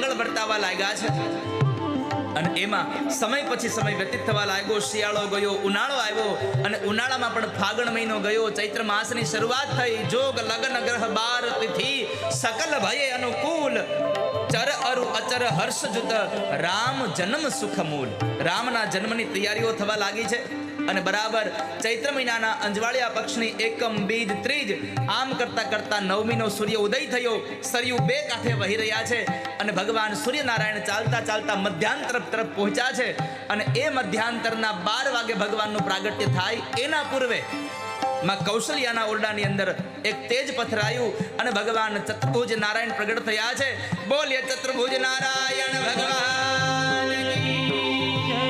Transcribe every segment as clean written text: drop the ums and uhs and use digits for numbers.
મંગળ વર્તાવા લાગ્યા છે અને એમાં સમય પછી સમય વ્યતીત થવા લાગ્યો. શિયાળો ગયો, ઉનાળો આવ્યો અને ઉનાળામાં પણ ફાગણ મહિનો ગયો. ચૈત્ર માસની શરૂઆત થઈ. જોગ લગ્ન ગ્રહ બાર તિથિ સકલ ભયે અનુકૂળ. ચર અરુ અચર હર્ષ જુત રામ જન્મ સુખ મૂલ. રામના જન્મની તૈયારીઓ થવા લાગી છે અને બરાબર ચૈત્ર મહિનાના અંજવાળિયા પક્ષની એકમ બીજ ત્રીજ આમ કરતા કરતા નવમીનો સૂર્ય ઉદય થયો. સરયુ બે કાંઠે વહી રહ્યા છે અને ભગવાન સૂર્યનારાયણ ચાલતા ચાલતા મધ્યાંતર તરફ પહોંચ્યા છે અને એ મધ્યાંતરના 12 વાગે ભગવાનનું પ્રાગટ્ય થાય એના પૂર્વે માં કૌશલ્યાના ઓરડાની અંદર એક તેજ પથરાયું અને ભગવાન ચતુર્ભુજ નારાયણ પ્રગટ થયા છે. બોલીએ ચતુર્ભુજ નારાયણ ભગવાન કી જય.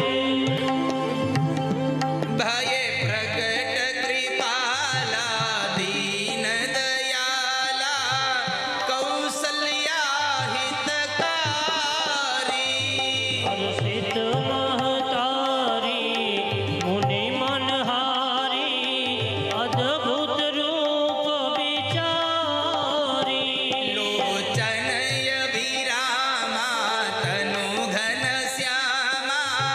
ભયે પ્રગટ કૃપાલા દીન દયાલા કૌશલ્યા હિતકારી. હર્ષિત મહતારી મુનિ મનહારી અદ્ભુત રૂપ વિચારી. લોચનય વિરામા તનુ ઘન શ્યામા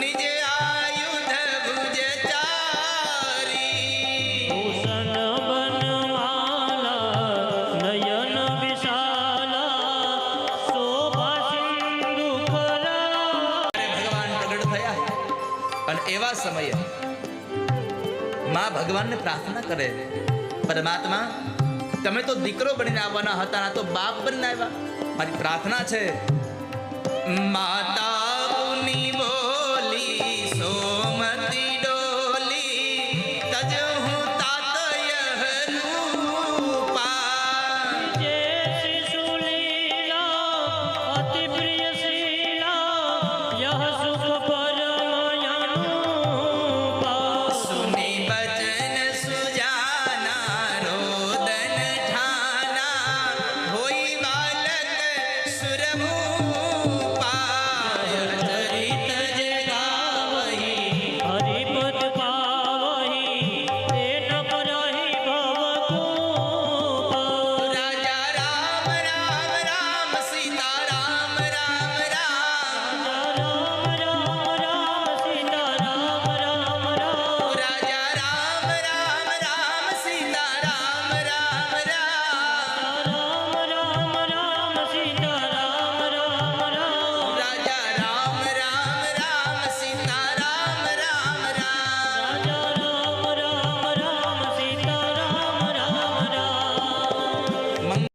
નિજ આયુધ ભુજ ચારી. ભૂષણ વનમાલા નયન વિશાલા શોભા સિંધુ કરા. ભગવાન પ્રગટ થયા અને એવા સમયે માં ભગવાનને પ્રાર્થના કરે, પરમાત્મા તમે તો દીકરો બનીને આવવાના હતા, ના તો બાપ બનીને આવ્યા. મારી પ્રાર્થના છે માતા મુનિ બોલી સોમતી ડોલી તજહું તાતય રૂપા. જે શિશુલીલા અતિ પ્રિય શીલા યહ સુખ